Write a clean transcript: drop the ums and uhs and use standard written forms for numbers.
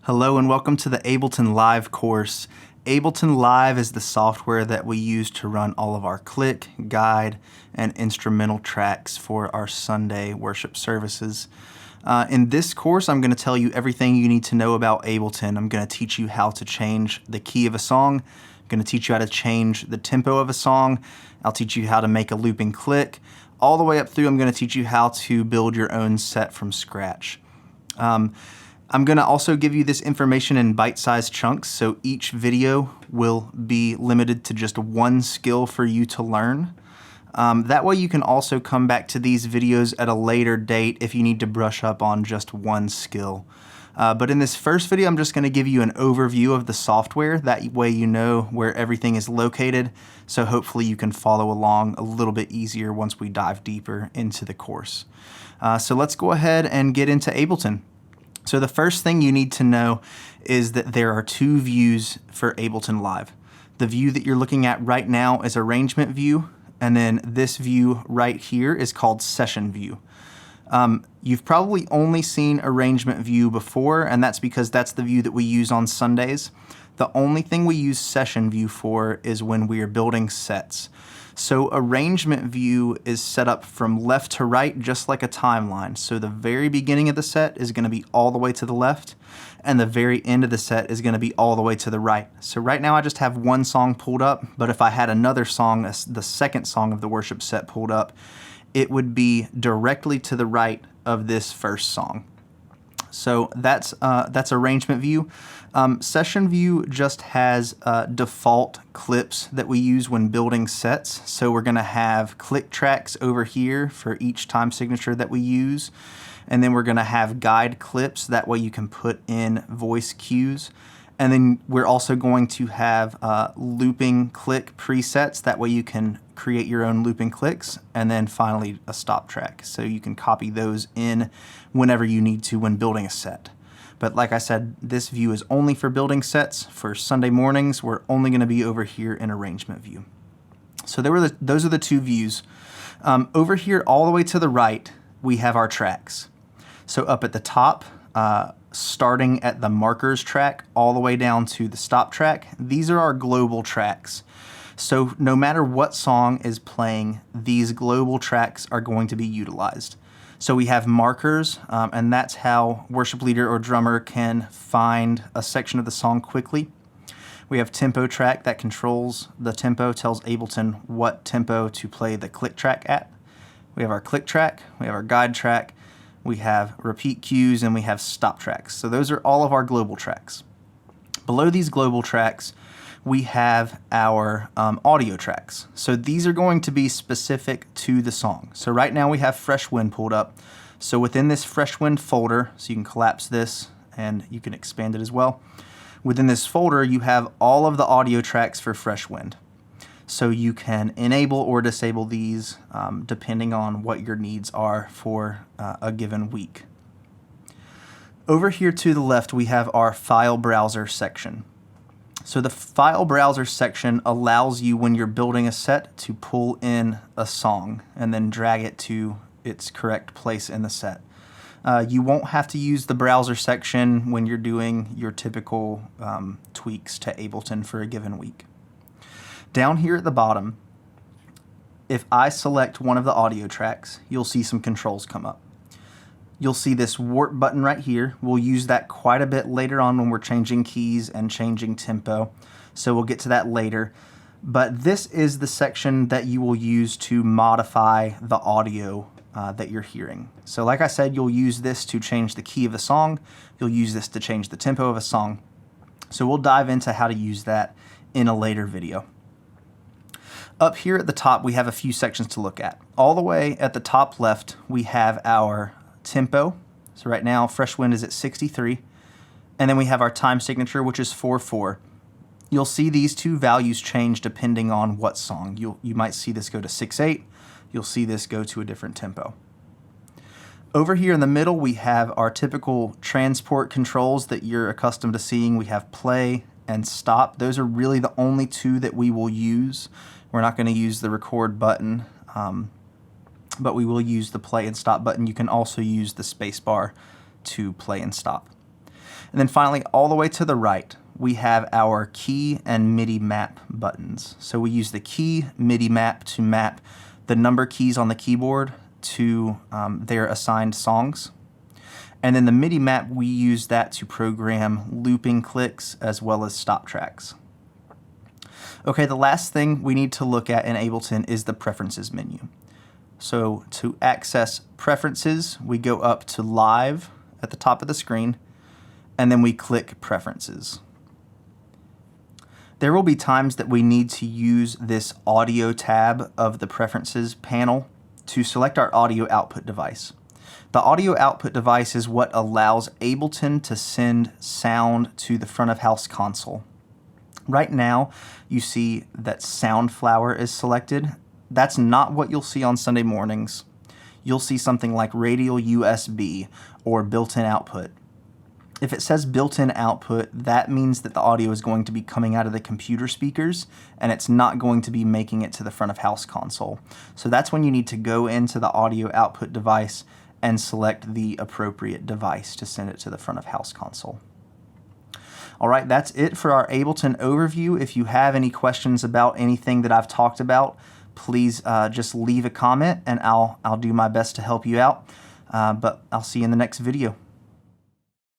Hello and welcome to the Ableton Live course. Ableton Live is the software that we use to run all of our click, guide, and instrumental tracks for our Sunday worship services. In this course, I'm going to tell you everything you need to know about Ableton. I'm going to teach you how to change the key of a song. I'm going to teach you how to change the tempo of a song. I'll teach you how to make a looping click. All the way up through, I'm going to teach you how to build your own set from scratch. I'm going to also give you this information in bite-sized chunks, so each video will be limited to just one skill for you to learn. That way you can also come back to these videos at a later date if you need to brush up on just one skill. But in this first video, I'm just going to give you an overview of the software. That way you know where everything is located, so hopefully you can follow along a little bit easier once we dive deeper into the course. So let's go ahead and get into Ableton. So the first thing you need to know is that there are two views for Ableton Live. The view that you're looking at right now is Arrangement View, and then this view right here is called Session View. You've probably only seen Arrangement View before, and that's because that's the view that we use on Sundays. The only thing we use Session View for is when we are building sets. So Arrangement View is set up from left to right, just like a timeline. So the very beginning of the set is going to be all the way to the left, and the very end of the set is going to be all the way to the right. So right now I just have one song pulled up, but if I had another song, the second song of the worship set pulled up, it would be directly to the right of this first song. So that's Arrangement View. Session View just has default clips that we use when building sets. So we're going to have click tracks over here for each time signature that we use. And then we're going to have guide clips. That way you can put in voice cues. And then we're also going to have looping click presets. That way you can create your own looping clicks. And then finally a stop track. So you can copy those in whenever you need to when building a set. But like I said, this view is only for building sets. For Sunday mornings, we're only going to be over here in Arrangement View. So those are the two views. Over here, all the way to the right, we have our tracks. So up at the top, starting at the markers track all the way down to the stop track, these are our global tracks. So no matter what song is playing, these global tracks are going to be utilized. So we have markers, and that's how worship leader or drummer can find a section of the song quickly. We have tempo track that controls the tempo, tells Ableton what tempo to play the click track at. We have our click track, we have our guide track, we have repeat cues, and we have stop tracks. So those are all of our global tracks. Below these global tracks, we have our audio tracks. So these are going to be specific to the song. So right now we have Fresh Wind pulled up. So within this Fresh Wind folder, so you can collapse this and you can expand it as well. Within this folder, you have all of the audio tracks for Fresh Wind. So you can enable or disable these depending on what your needs are for a given week. Over here to the left, we have our file browser section. So the file browser section allows you, when you're building a set, to pull in a song and then drag it to its correct place in the set. You won't have to use the browser section when you're doing your typical tweaks to Ableton for a given week. Down here at the bottom, if I select one of the audio tracks, you'll see some controls come up. You'll see this warp button right here. We'll use that quite a bit later on when we're changing keys and changing tempo. So we'll get to that later. But this is the section that you will use to modify the audio that you're hearing. So like I said, you'll use this to change the key of a song. You'll use this to change the tempo of a song. So we'll dive into how to use that in a later video. Up here at the top, we have a few sections to look at. All the way at the top left, we have our tempo. So right now, Fresh Wind is at 63. And then we have our time signature, which is 4/4. You'll see these two values change depending on what song. You might see this go to 6/8. You'll see this go to a different tempo. Over here in the middle, we have our typical transport controls that you're accustomed to seeing. We have play and stop. Those are really the only two that we will use. We're not going to use the record button. But we will use the play and stop button. You can also use the space bar to play and stop. And then finally, all the way to the right, we have our key and MIDI map buttons. So we use the key MIDI map to map the number keys on the keyboard to their assigned songs. And then the MIDI map, we use that to program looping clicks as well as stop tracks. Okay, the last thing we need to look at in Ableton is the Preferences menu. So to access Preferences, we go up to Live at the top of the screen, and then we click Preferences. There will be times that we need to use this Audio tab of the Preferences panel to select our audio output device. The audio output device is what allows Ableton to send sound to the front of house console. Right now, you see that Soundflower is selected. That's not what you'll see on Sunday mornings. You'll see something like Radial USB or built-in output. If it says built-in output, that means that the audio is going to be coming out of the computer speakers and it's not going to be making it to the front of house console. So that's when you need to go into the audio output device and select the appropriate device to send it to the front of house console. All right, that's it for our Ableton overview. If you have any questions about anything that I've talked about, please just leave a comment and I'll do my best to help you out. But I'll see you in the next video.